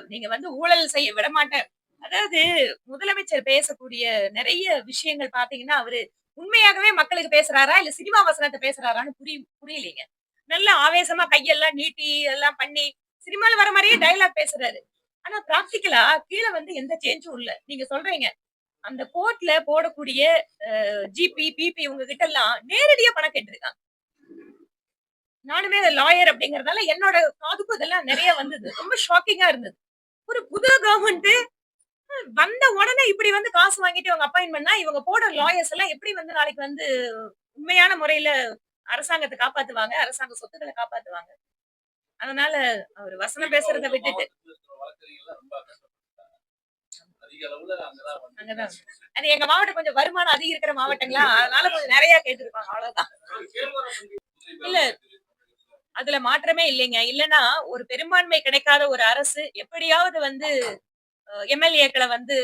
நீங்க வந்து ஊழல் செய்ய விடமாட்டேன். அதாவது முதலமைச்சர் பேசக்கூடிய நிறைய விஷயங்கள் பார்த்தீங்கன்னா, அவரு உண்மையாகவே மக்களுக்கு பேசுறாரா? இல்ல சினிமா வசனத்த பேசுறாரான்னு புரியலைங்க. நல்ல ஆவேசமா கையெல்லாம் நீட்டி எல்லாம் பண்ணி, சினிமால வர மாரியே டயலாக் பேசுறாரு. ஆனா பிராக்டிகலா கீழ வந்து எந்த சேஞ்சும் இல்ல. நீங்க சொல்றீங்க. அந்த கோர்ட்ல போடக்கூடிய ஜிபி, பிபி இவங்க கிட்டலாம் நேரடியா பணம் கேட்டுருக்காங்க. நானுமே லாயர் அப்படிங்கிறதால என்னோட காதுக்கும் இதெல்லாம் நெறைய வந்தது. ரொம்ப ஷாக்கிங்கா இருந்தது. ஒரு புது கவர்ன்மெண்ட் வந்த உடனே இப்படி வந்து காசு வாங்கிட்டு இவங்க அப்பாயின்ட் பண்ணா, இவங்க போடுற லாயர்ஸ் எல்லாம் எப்படி வந்து நாளைக்கு வந்து உண்மையான முறையில அரசாங்கத்த காப்பாத்துவாங்க, அரசாங்க சொத்துக்கள காப்பாத்துவாங்க. அதனால அவரு வசனம் பேசுறத விட்டுட்டு அங்கதான். அது எங்க மாவட்டம் கொஞ்சம் வருமானம் அதிகம் இருக்கிற மாவட்டங்களா, அதனால கொஞ்சம் நெறைய கேட்டுருப்பாங்க அவ்வளவுதான். இல்ல அதுல மாற்றமே இல்லைங்க. இல்லன்னா ஒரு பெரும்பான்மை கிடைக்காத ஒரு அரசு எப்படியாவது வந்து எம்எல்ஏக்கள வந்து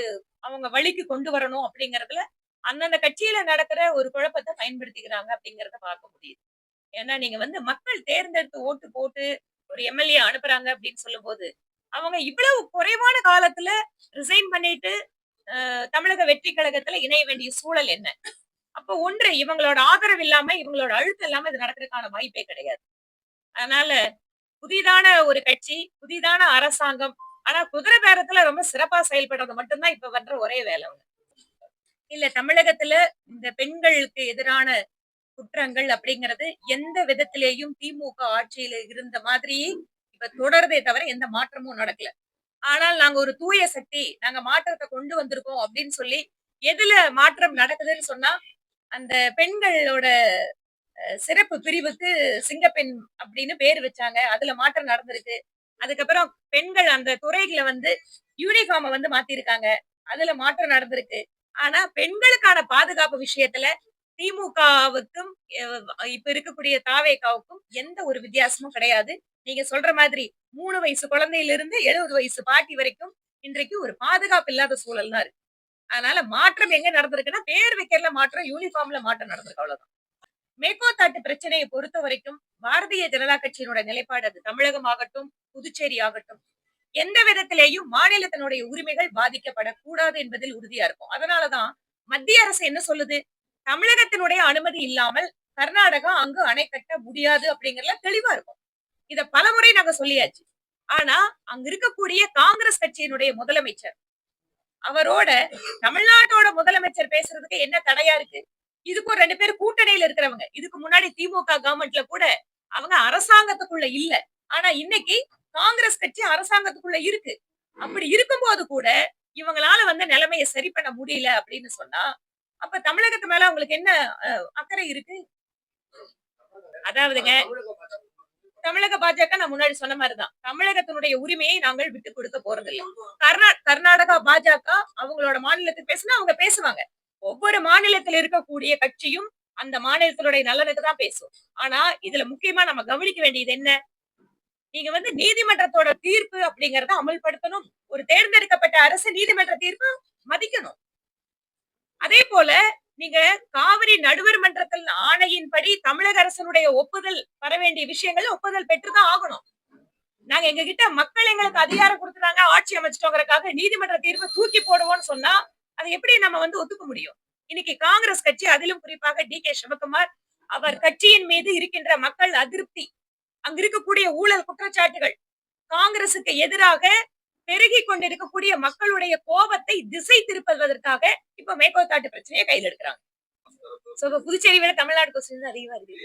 அவங்க வழிக்கு கொண்டு வரணும் அப்படிங்கிறதுல, அந்தந்த கட்சியில நடக்கிற ஒரு குழப்பத்த பயன்படுத்திக்கிறாங்க அப்படிங்கிறத பார்க்க முடியுது. ஏன்னா நீங்க வந்து மக்கள் தேர்ந்தெடுத்து ஓட்டு போட்டு ஒரு எம்எல்ஏ அனுப்புறாங்க அப்படின்னு சொல்லும்போது, அவங்க இவ்வளவு குறைவான காலத்துல ரிசைன் பண்ணிட்டு தமிழக வெற்றி கழகத்துல இணைய வேண்டிய சூழல் என்ன? அப்ப ஒன்று இவங்களோட ஆதரவு இல்லாம, இவங்களோட அழுத்தம் இல்லாம இது நடக்கிறதுக்கான வாய்ப்பே கிடையாது. அதனால புதிதான ஒரு கட்சி, புதிதான அரசாங்கம். ஆனா குதிரை பேரத்துல ரொம்ப சிறப்பா செயல்படுறது மட்டும் தான் இப்ப பண்ற ஒரே வேலை அவங்க. இல்ல தமிழகத்துல இந்த பெண்களுக்கு எதிரான குற்றங்கள் அப்படிங்கிறது எந்த விதத்திலேயும் திமுக ஆட்சியில இருந்த மாதிரி இப்ப தொடருதே தவிர எந்த மாற்றமும் நடக்கல. ஆனால் நாங்க ஒரு தூய சக்தி, நாங்க மாற்றத்தை கொண்டு வந்திருக்கோம் அப்படின்னு சொல்லி எதுல மாற்றம் நடக்குதுன்னு சொன்னா, அந்த பெண்களோட சிறப்பு பிரிவுக்கு சிங்கப்பெண் அப்படின்னு பேர் வச்சாங்க. அதுல மாற்றம் நடந்திருக்கு. அதுக்கப்புறம் பெண்கள் அந்த துறைகள வந்து யூனிஃபார்ம வந்து மாத்திருக்காங்க. அதுல மாற்றம் நடந்திருக்கு. ஆனா பெண்களுக்கான பாதுகாப்பு விஷயத்துல திமுகவுக்கும் இப்ப இருக்கக்கூடிய தாவேகாவுக்கும் எந்த ஒரு வித்தியாசமும் கிடையாது. நீங்க சொல்ற மாதிரி 3 வயசு குழந்தையிலிருந்து 70 வயசு பாட்டி வரைக்கும் இன்றைக்கு ஒரு பாதுகாப்பு இல்லாத சூழல் தான் இருக்கு. அதனால மாற்றம் எங்க நடந்திருக்குன்னா, பேர் வைக்கிறதுல மாற்றம், யூனிஃபார்ம்ல மாற்றம் நடந்திருக்கு அவ்வளவுதான். மேகோதாட்டு பிரச்சனையை பொறுத்த வரைக்கும் பாரதிய ஜனதா கட்சியினுடைய நிலைப்பாடு அது தமிழகம் ஆகட்டும், புதுச்சேரி ஆகட்டும், எந்த விதத்திலேயும் மாநிலத்தினுடைய உரிமைகள் பாதிக்கப்படக்கூடாது என்பதில் உறுதியா இருக்கும். அதனாலதான் மத்திய அரசு என்ன சொல்லுது? தமிழகத்தினுடைய அனுமதி இல்லாமல் கர்நாடகா அங்கு அணை கட்ட முடியாது அப்படிங்கறதுல தெளிவா இருக்கும். இத பலமுறை நாங்க சொல்லியாச்சு. ஆனா அங்க இருக்கக்கூடிய காங்கிரஸ் கட்சியினுடைய முதலமைச்சர் அவரோட தமிழ்நாட்டோட முதலமைச்சர் பேசுறதுக்கு என்ன தடையா இருக்கு? இதுக்கும் 2 பேரும் கூட்டணியில இருக்கிறவங்க. இதுக்கு முன்னாடி திமுக கவர்மெண்ட்ல கூட அவங்க அரசாங்கத்துக்குள்ள இல்ல. ஆனா இன்னைக்கு காங்கிரஸ் கட்சி அரசாங்கத்துக்குள்ள இருக்கு. அப்படி இருக்கும்போது கூட இவங்களால வந்து நிலைமைய சரி பண்ண முடியல அப்படின்னு சொன்னா, அப்ப தமிழகத்து மேல அவங்களுக்கு என்ன அக்கறை இருக்கு? அதாவதுங்க தமிழக பாஜக நான் முன்னாடி சொன்ன மாதிரிதான். தமிழகத்தினுடைய உரிமையை நாங்கள் விட்டுக் கொடுக்க போறதில்ல. கர்நாடகா பாஜக அவங்களோட மாநிலத்துக்கு பேசினா அவங்க பேசுவாங்க. ஒவ்வொரு மாநிலத்தில் இருக்கக்கூடிய கட்சியும் அந்த மாநிலத்தினுடைய நலனுக்கு தான் பேசும். ஆனா இதுல முக்கியமா நம்ம கவனிக்க வேண்டியது என்ன? நீங்க வந்து நீதிமன்றத்தோட தீர்ப்பு அப்படிங்கறத அமல்படுத்தணும். ஒரு தேர்ந்தெடுக்கப்பட்ட அரசு நீதிமன்ற தீர்ப்பு மதிக்கணும். அதே போல நீங்க காவிரி நடுவர் மன்றத்தில் ஆணையின்படி தமிழக அரசனுடைய ஒப்புதல் வர வேண்டிய விஷயங்கள் ஒப்புதல் பெற்றுதான் ஆகணும். நாங்க எங்க கிட்ட மக்கள் எங்களுக்கு அதிகாரம் கொடுத்துறாங்க, ஆட்சி அமைச்சிட்டோங்கிறதுக்காக நீதிமன்ற தீர்ப்பை தூக்கி போடுவோம்னு சொன்னா அதை எப்படி நம்ம வந்து ஒத்துக்க முடியும்? இன்னைக்கு காங்கிரஸ் கட்சி, அதிலும் குறிப்பாக டி.கே. சிவகுமார், அவர் கட்சியின் மீது இருக்கின்ற மக்கள் அதிருப்தி, அங்க இருக்கக்கூடிய ஊழல் குற்றச்சாட்டுகள், காங்கிரசுக்கு எதிராக பெருகி கொண்டிருக்கக்கூடிய மக்களுடைய கோபத்தை திசை திருப்பதற்காக இப்ப மேகோதாட்டு பிரச்சனையை கையில் எடுக்கிறாங்க. புதுச்சேரி விட தமிழ்நாடு கொஸ்டின் அதிகமா இருக்கு.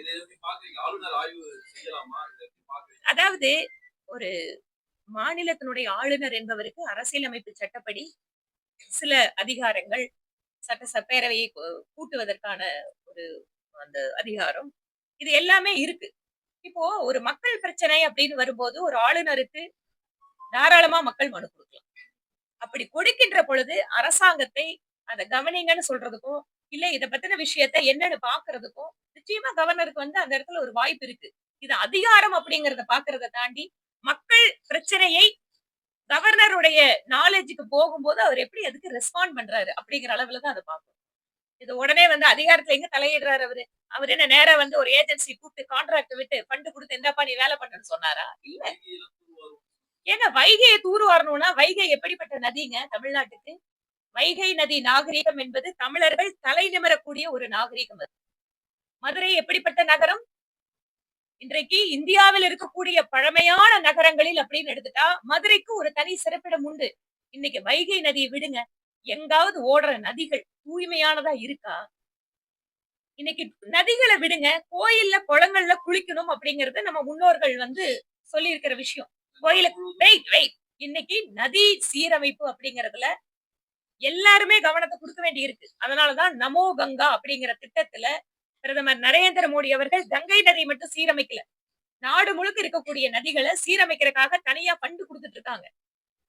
அதாவது ஒரு மாநிலத்தினுடைய ஆளுநர் என்பவருக்கு அரசியலமைப்பு சட்டப்படி சில அதிகாரங்கள், சட்டசபையை கூட்டுவதற்கான ஒரு அந்த அதிகாரம், இது எல்லாமே இருக்கு. இப்போ ஒரு மக்கள் பிரச்சனை அப்படின்னு வரும்போது ஒரு ஆளுநருக்கு தாராளமா மக்கள் மனு கொடுக்கலாம். அப்படி கொடுக்கின்ற பொழுது அரசாங்கத்தை அதை கவனிங்கன்னு சொல்றதுக்கும், இல்ல இத பத்தின விஷயத்த என்னன்னு பாக்குறதுக்கும் நிச்சயமா கவர்னருக்கு வந்து அந்த இடத்துல ஒரு வாய்ப்பு இருக்கு. இது அதிகாரம் அப்படிங்கறத பாக்குறத தாண்டி மக்கள் பிரச்சனையை கவர்னருடைய நாலேஜுக்கு போகும்போது அவர் எப்படி அதுக்கு ரெஸ்பாண்ட் பண்றாரு அப்படிங்கிற அளவுல தான் அதை பார்க்கணும். இது உடனே வந்து அதிகாரத்துல எங்க தலையிடுறாரு அவரு? அவர் என்ன நேரா வந்து ஒரு ஏஜென்சி கூப்பிட்டு கான்ட்ராக்ட் விட்டு ஃபண்ட் கொடுத்து இந்தாப்பா நீ வேலை பண்ணுன்னு சொன்னாரா? இல்ல. ஏங்க வைகையை தூர்வாரணும்னா வைகை எப்படிப்பட்ட நதிங்க தமிழ்நாட்டுக்கு? வைகை நதி நாகரீகம் என்பது தமிழர்கள் தலை நிமிரக்கூடிய ஒரு நாகரீகம் அது. மதுரை எப்படிப்பட்ட நகரம்? இன்றைக்கு இந்தியாவில் இருக்கக்கூடிய பழமையான நகரங்களில் அப்படின்னு எடுத்துட்டா மதுரைக்கு ஒரு தனி சிறப்பிடம் உண்டு. இன்னைக்கு வைகை நதியை விடுங்க. எங்காவது ஓடுற நதிகள் தூய்மையானதா இருக்கா? இன்னைக்கு நதிகளை விடுங்க. கோயில்ல, குளங்கள்ல குளிக்கணும் அப்படிங்கறது நம்ம முன்னோர்கள் சொல்லி இருக்கிற விஷயம். கோயிலுக்கு வெயிட். இன்னைக்கு நதி சீரமைப்பு அப்படிங்கறதுல எல்லாருமே கவனத்தை கொடுக்க வேண்டி இருக்கு. அதனாலதான் நமோ கங்கா அப்படிங்கிற திட்டத்துல பிரதமர் நரேந்திர மோடி அவர்கள் கங்கை நதி மட்டும் சீரமைக்கல. நாடு முழுக்க இருக்கக்கூடிய நதிகளை சீரமைக்கிறதுக்காக தனியா ஃபண்ட் கொடுத்துட்டு இருக்காங்க.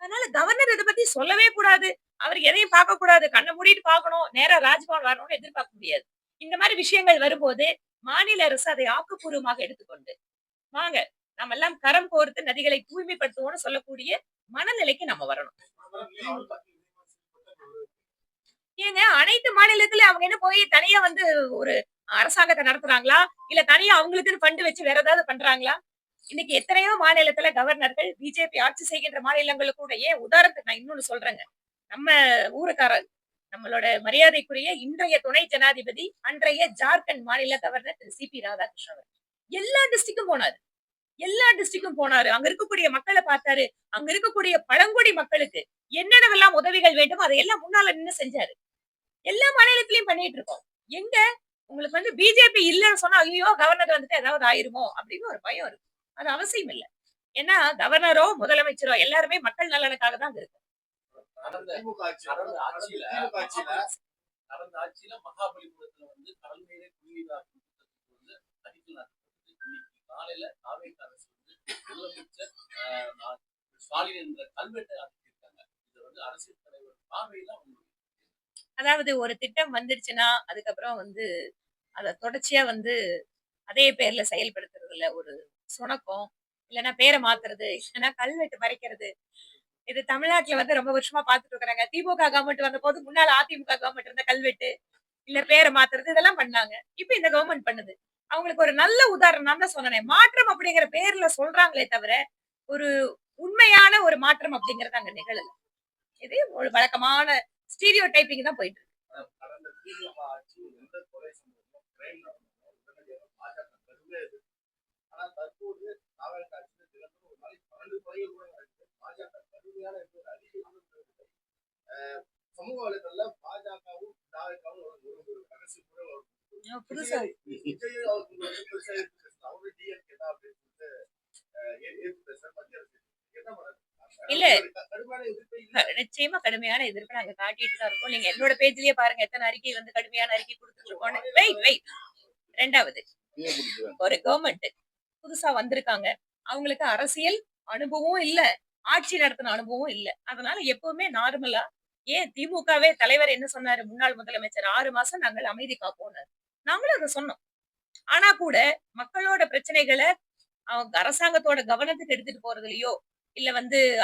அதனால கவர்னர் இதை பத்தி சொல்லவே கூடாது. அவர் எதையும் பார்க்க கூடாது. கண்ணை மூடிட்டு பார்க்கணும். நேரா ராஜ்பவன் வரணும்னு எதிர்பார்க்க முடியாது. இந்த மாதிரி விஷயங்கள் வரும்போது மாநில அரசு அதை ஆக்கப்பூர்வமாக எடுத்துக்கொண்டு வாங்க நம்ம எல்லாம் கரம் கோர்த்து நதிகளை தூய்மைப்படுத்துவோம்னு சொல்லக்கூடிய மனநிலைக்கு நம்ம வரணும். ஏங்க அனைத்து மாநிலத்திலும் அவங்க என்ன போய் தனியா ஒரு அரசாங்கத்தை நடத்துறாங்களா? இல்ல தனியா அவங்களுக்குன்னு ஃபண்ட் வச்சு வேற ஏதாவது பண்றாங்களா? இன்னைக்கு எத்தனையோ மாநிலத்துல கவர்னர்கள் பிஜேபி ஆட்சி செய்கின்ற மாநிலங்களுக்கு கூட ஏன் உதாரணத்துக்கு நான் இன்னொன்னு சொல்றேங்க. நம்ம ஊருக்காரர் நம்மளோட மரியாதைக்குரிய இன்றைய துணை ஜனாதிபதி அன்றைய ஜார்க்கண்ட் மாநில கவர்னர் திரு சி பி ராதாகிருஷ்ணன் எல்லா டிஸ்ட்ரிக்டும் போனாரு. அங்க இருக்கக்கூடிய மக்களை பார்த்தாரு. அங்க இருக்கக்கூடிய பழங்குடி மக்களுக்கு என்னென்னவெல்லாம் உதவிகள் வேண்டும் அதையெல்லாம் முன்னால நின்னு செஞ்சாரு. எல்லா மாநிலத்திலயும் பண்ணிட்டு இருக்கோம். எங்க உங்களுக்கு பிஜேபி இல்லன்னு சொன்னா ஐயோ கவர்னர் வந்துட்டு ஏதாவது ஆயிருமோ அப்படின்னு ஒரு பயம் இருக்கு. அது அவசியம் இல்ல. ஏன்னா கவர்னரோ முதலமைச்சரோ எல்லாருமே மக்கள் நலனுக்காக தான் இருக்கு. கடந்த ஆட்சியில மகாபலிபுரத்துல கடல் நீரை குடிநீராக அடிக்கல் காலையில நாவேக அரசு முதலமைச்சர் ஸ்டாலின் என்ற கல்வெட்டை ஆக்கியிருக்காங்க. இது அரசியல் தலைவர் பார்வையில அதாவது ஒரு திட்டம் வந்துடுச்சுன்னா அதுக்கப்புறம் அத தொடர்ச்சியா அதே பேர்ல செயல்படுத்துறது இல்ல. ஒரு சுணக்கம் இல்லைன்னா பேரை மாத்துறது இல்லைன்னா கல்வெட்டு மறைக்கிறது. இது தமிழ்நாட்டுல ரொம்ப வருஷமா பாத்துட்டு இருக்கிறாங்க. திமுக கவர்மெண்ட் வந்த போது முன்னாள் அதிமுக கவர்மெண்ட் இருந்த கல்வெட்டு இல்ல பேரை மாத்துறது இதெல்லாம் பண்ணாங்க. இப்ப இந்த கவர்மெண்ட் பண்ணுது. அவங்களுக்கு ஒரு நல்ல உதாரணம் நான் தான் சொன்னேன். மாற்றம் அப்படிங்கிற பேர்ல சொல்றாங்களே தவிர ஒரு உண்மையான ஒரு மாற்றம் அப்படிங்கறது அங்க நிகழல. இது ஒரு வழக்கமான ஸ்டீரியோ டைப்பிங் தான் போயிட்டு இருக்கு. சமூக வலைதளத்துல பாஜகவும் புதுசா இல்ல நிச்சயமா கடுமையான எதிர்ப்பு நாங்க காட்டிட்டு தான் இருக்கோம். நீங்க என்னோட பேஜ்லயே பாருங்க எத்தனை அறிக்கை கடுமையான அறிக்கை கொடுத்துட்டு இருக்கோம். வெயிட். ரெண்டாவது ஒரு கவர்மெண்ட் புதுசா வந்திருக்காங்க. அவங்களுக்கு அரசியல் அனுபவம் இல்ல, ஆட்சி நடத்தின அனுபவம் இல்ல. அதனால எப்பவுமே நார்மலா ஏன் திமுகவே தலைவர் என்ன சொன்னாரு? முன்னாள் முதலமைச்சர் 6 மாசம் நாங்கள் அமைதி காப்போம். நாங்களும் அதை சொன்னோம். ஆனா கூட மக்களோட பிரச்சனைகளை அவங்க அரசாங்கத்தோட கவனத்துக்கு எடுத்துட்டு போறதுலயோ இல்ல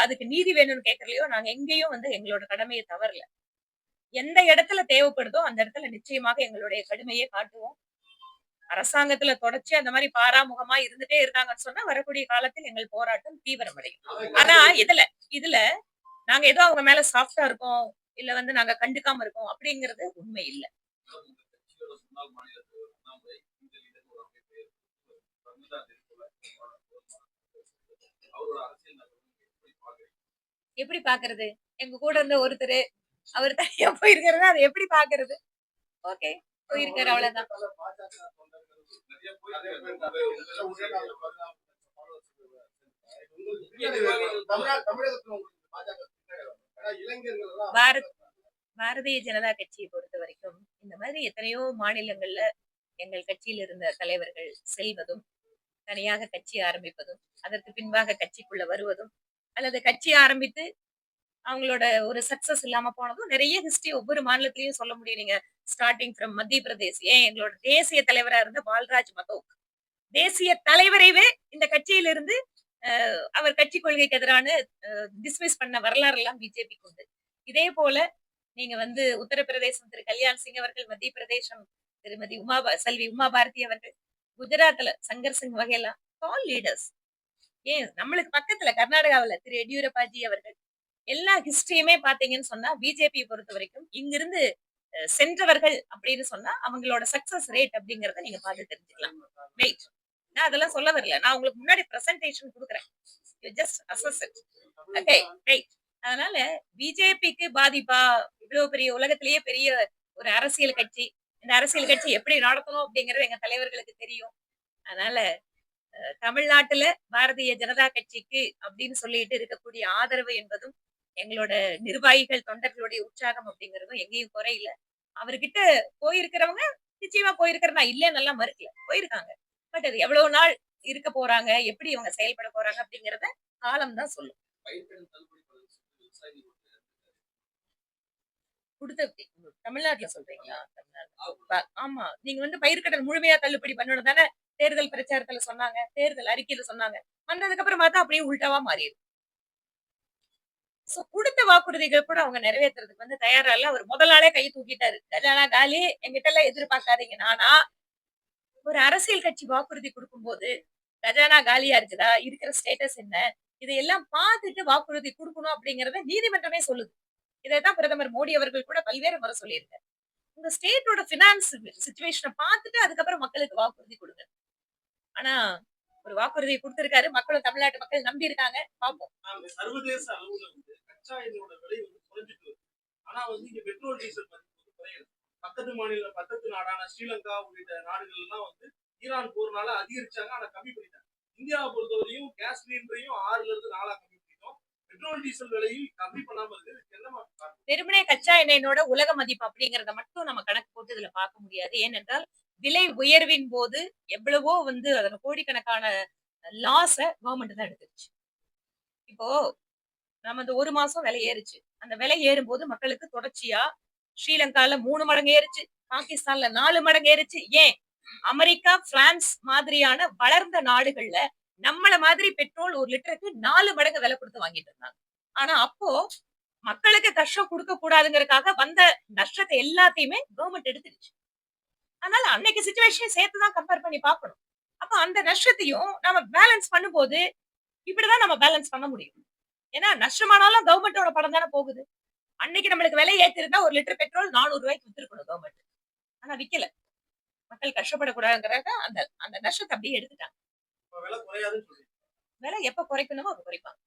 அதுக்கு நீதி வேணும்னு கேட்கறலையோ நாங்க எங்கேயும் எங்களோட கடமையை தவறல. எந்த இடத்துல தேவைப்படுதோ அந்த இடத்துல நிச்சயமாக எங்களுடைய கடுமையை காட்டுவோம். அரசாங்கத்துல தொடர்ச்சி அந்த மாதிரி பாராமுகமா இருந்துட்டே இருக்காங்கன்னு சொன்னா வரக்கூடிய காலத்தில் எங்கள் போராட்டம் தீவிரமடையும். ஆனா இதுல நாங்க ஏதோ அவங்க மேல சாஃப்டா இருக்கோம் இல்ல நாங்க கண்டுக்காம இருக்கோம் அப்படிங்கறது உண்மை இல்ல. எப்படி பாக்குறது? எங்க கூட இருந்த ஒருத்தர் அவர் தனியா போயிருக்கிறது அதை எப்படி பாக்குறது? ஓகே போயிருக்காரு அவ்வளவுதான். பாரதிய ஜனதா கட்சியை பொறுத்த வரைக்கும் இந்த மாதிரி எத்தனையோ மாநிலங்கள்ல எங்கள் கட்சியில் இருந்த தலைவர்கள் செல்வதும் தனியாக கட்சி ஆரம்பிப்பதும் அதற்கு பின்பாக கட்சிக்குள்ள வருவதும் அல்லது கட்சி ஆரம்பித்து அவங்களோட ஒரு சக்சஸ் இல்லாம போனதும் நிறைய ஹிஸ்டரி ஒவ்வொரு மாநிலத்திலயும் சொல்ல முடியும். நீங்க ஸ்டார்டிங் ஃப்ரம் மத்திய பிரதேஷ் ஏன் எங்களோட தேசிய தலைவரா இருந்த பால்ராஜ் மதோக் தேசிய தலைவரைவே இந்த கட்சியிலிருந்து அவர் கட்சி கொள்கைக்கு எதிரான டிஸ்மிஸ் பண்ண வரலாறு எல்லாம் பிஜேபிக்கு உண்டு. இதே போல நீங்க உத்தரப்பிரதேசம் திரு கல்யாண் சிங் அவர்கள், மத்திய பிரதேசம் திருமதி செல்வி உமா பாரதி அவர்கள், குஜராத்ல சங்கர் சிங் வகேலா ஆல் லீடர்ஸ் ஏன் நம்மளுக்கு பக்கத்துல கர்நாடகாவுல திரு எடியூரப்பாஜி அவர்கள் எல்லா ஹிஸ்டரியுமே பாத்தீங்கன்னு சொன்னா பிஜேபி பொறுத்த வரைக்கும் இங்கிருந்து சென்றவர்கள் அப்படின்னு சொன்னா அவங்களோட சக்சஸ் ரேட் அப்படிங்கறத நீங்க பார்த்து தெரிஞ்சுக்கலாம். வெயிட், நான் அதெல்லாம் சொல்ல வரல, நான் உங்களுக்கு முன்னாடி பிரசன்டேஷன் கொடுக்குறேன், just assess it. Okay, right. அதனால பிஜேபிக்கு பாதிப்பா? இவ்வளவு பெரிய உலகத்திலேயே பெரிய ஒரு அரசியல் கட்சி, இந்த அரசியல் கட்சி எப்படி நடத்தணும் அப்படிங்கறது எங்க தலைவர்களுக்கு தெரியும். அதனால தமிழ்நாட்டுல பாரதிய ஜனதா கட்சிக்கு அப்படின்னு சொல்லிட்டு இருக்கக்கூடிய ஆதரவு என்பதும் எங்களோட நிர்வாகிகள் தொண்டர்களுடைய உற்சாகம் அப்படிங்கறதும் எங்கேயும் குறையில. அவர்கிட்ட போயிருக்கிறவங்க நிச்சயமா போயிருக்கிறதா இல்லைன்னு எல்லாம் மறுக்கல, போயிருக்காங்க. பட் அது எவ்வளவு நாள் இருக்க போறாங்க, எப்படி இவங்க செயல்பட போறாங்க அப்படிங்கறத காலம் தான் சொல்லும். பயிர்க்கடன் தள்ளுபடி பண்றது விவசாயிகள் கொடுத்த தமிழ்நாட்டுல சொல்றீங்களா? ஆமா, நீங்க வந்து பயிர்க்கடன் முழுமையா தள்ளுபடி பண்ணணும் தானே தேர்தல் பிரச்சாரத்துல சொன்னாங்க, தேர்தல் அறிக்கையில சொன்னாங்க. வந்ததுக்கு அப்புறம் பார்த்தா அப்படியே உள்டாவா மாறிடும். சோ கொடுத்த வாக்குறுதிகள் கூட அவங்க நிறைவேற்றுறதுக்கு வந்து தயாரா இல்ல. அவர் முதல் நாளே கை தூக்கிட்டாரு, கஜானா காலி, எங்கிட்ட எல்லாம் எதிர்பார்க்காதீங்க. ஆனா ஒரு அரசியல் கட்சி வாக்குறுதி கொடுக்கும்போது கஜானா காலியா இருக்குதா, இருக்கிற ஸ்டேட்டஸ் என்ன, இதையெல்லாம் பார்த்துட்டு வாக்குறுதி கொடுக்கணும் அப்படிங்கறத நீதிமன்றமே சொல்லுது. இதைத்தான் பிரதமர் மோடி அவர்கள் கூட பல்வேறு முறை சொல்லியிருக்காரு. உங்க ஸ்டேட்டோட பினான்ஸ் சிச்சுவேஷனை பார்த்துட்டு அதுக்கப்புறம் மக்களுக்கு வாக்குறுதி கொடுங்க. ஆனா ஒரு வாக்குறுதி கொடுத்திருக்காரு, மக்களும் தமிழ்நாட்டு மக்கள் நம்பி இருக்காங்க. பாப்போம். சர்வதேச அளவுல வந்து கச்சா எண்ணெயோட விலை வந்து குறைஞ்சிட்டு வருது. ஆனா வந்து இங்க பெட்ரோல் டீசல் மதிப்பு குறையுது. பக்கத்து நாடான ஸ்ரீலங்கா உள்ளிட்ட நாடுகள் எல்லாம் வந்து ஈரான் போர்னால அதிகரிச்சாங்க, ஆனா கம்மி பண்ணிட்டாங்க. இந்தியாவை பொறுத்தவரையும் கேஸ் சிலிண்டரையும் 6ல இருந்து 4 கம்மி பண்ணிட்டோம். பெட்ரோல் டீசல் விலையும் கம்மி பண்ணாம இருக்கு. என்னமா வெறுமனே கச்சா எண்ணெயோட உலக மதிப்பு அப்படிங்கறத மட்டும் நம்ம கணக்கு போட்டு இதுல பார்க்க முடியாது. ஏனென்றால் விலை உயர்வின் போது எவ்வளவோ வந்து அதன கோடிக்கணக்கான லாஸ கவர்மெண்ட் தான் எடுத்துருச்சு. இப்போ நம்ம இந்த ஒரு மாசம் விலை ஏறுச்சு, அந்த விலை ஏறும்போது மக்களுக்கு தொடர்ச்சியா ஸ்ரீலங்கால 3 மடங்கு ஏறுச்சு, பாகிஸ்தான்ல 4 மடங்கு ஏறுச்சு. ஏன் அமெரிக்கா, பிரான்ஸ் மாதிரியான வளர்ந்த நாடுகள்ல நம்மள மாதிரி பெட்ரோல் 1 லிட்டருக்கு 4 மடங்கு விலை கொடுத்து வாங்கிட்டு இருந்தாங்க. ஆனா அப்போ மக்களுக்கு கஷ்டம் கொடுக்க கூடாதுங்கிறதுக்காக வந்த நஷ்டத்தை எல்லாத்தையுமே கவர்மெண்ட் எடுத்துருச்சு. அதனால அன்னைக்கு சிச்சுவேஷன் சேர்த்துதான் கம்பேர் பண்ணி பார்க்கணும். அப்ப அந்த நஷ்டத்தையும் நம்ம பேலன்ஸ் பண்ணும்போது இப்படிதான் நம்ம பேலன்ஸ் பண்ண முடியும். ஏன்னா நஷ்டமானாலும் கவர்மெண்டோட படம் தானே போகுது. அன்னைக்கு நம்மளுக்கு விலை ஏத்திருந்தா 1 லிட்டர் பெட்ரோல் 400 ரூபாய்க்கு வித்திருக்கணும் கவர்மெண்ட். ஆனா விக்கல. மக்கள் கஷ்டப்படக்கூடாதுங்கிறத அந்த அந்த நஷ்டத்தை அப்படியே எடுத்துட்டாங்க. விலை குறையாதுன்னு சொல்லி விலை எப்ப குறைக்கணுமோ அப்ப குறைப்பாங்க.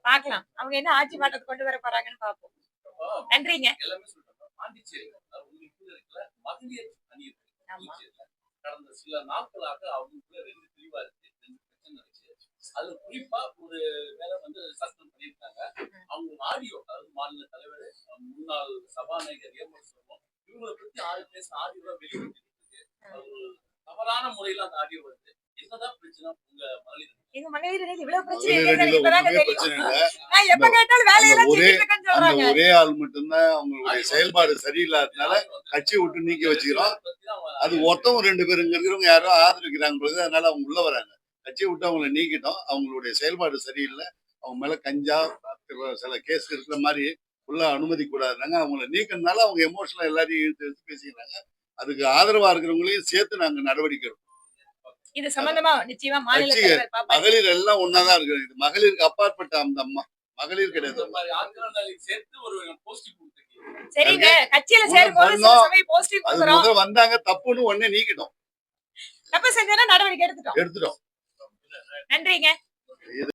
பாக்கலாம், அவங்க என்ன ஆட்சி மாற்றத்தை கொண்டு வர போறாங்கன்னு பாப்போம். நன்றிங்க. எல்லாமே சொல்றாங்க. பாண்டிச்சேரி மகளிர் அணி கடந்த சில நாட்களாக அவங்களுக்குள்ள 2 பிரிவா இருக்கு, 2 பிரச்சனை இருக்கு. அது குறிப்பா ஒரு வேலை வந்து சஸ்பெண்ட் பண்ணியிருக்காங்க. அவங்க ஆடியோ, அதாவது மாநில தலைவர், முன்னாள் சபாநாயகர் ஏமர் சொல்லுவோம், இவங்களை பத்தி 6 பேச ஆடியோ வெளியிட்டு தவறான முறையில அந்த ஆடியோ வருது. என்னதான் பிரச்சனை உங்க மகளிர்? எங்க மகளிர் அணியில் இவ்வளவு பிரச்சனை இல்லைன்னு இப்பதாங்க தெரியும். நான் எப்ப கேட்டாலும் வேலையெல்லாம் செஞ்சுட்டு இருக்கேன்னு சொல்றாங்க. ஒரே ஆள் மட்டும்தான் அவங்களுடைய செயல்பாடு சரியில்லாதனால கட்சியை விட்டு நீக்கி வச்சுக்கிறோம். அது ஒருத்தவங்க 2 பேர் இங்க இருக்கிறவங்க யாரோ ஆதரிக்கிறாங்க பொழுது, அதனால அவங்க உள்ள வராங்க. கட்சியை விட்டு அவங்களை நீக்கிட்டோம். அவங்களுடைய செயல்பாடு சரியில்லை, அவங்க மேல கஞ்சா சில கேஸ் இருக்கிற மாதிரி உள்ள அனுமதி கூடாதுனாங்க. அவங்களை நீக்கிறதுனால அவங்க எமோஷனலா எல்லாரையும் இழுத்து பேசிக்கிறாங்க. அதுக்கு ஆதரவா இருக்கிறவங்களையும் சேர்த்து நாங்க நடவடிக்கை எடுப்போம். இது சம்பந்தமா நிச்சயமா மாநில தலைவர் பாப்பா. மகளிர் எல்லாம் ஒன்னாதான் இருக்கு. இது மகளிருக்கு அப்பாற்பட்ட அந்த அம்மா, மகளிர் கிடையாது. சரிங்க, கட்சியில சேரும்போது சில சமயம் போஸ்டிங் அது கொடுக்குறோம். முதல்ல வந்தாங்க, தப்புன்னு உடனே நீக்கிட்டோம், தப்பு செஞ்சா நடவடிக்கை எடுத்துட்டோம். எடுத்துட்டோம். நன்றிங்க.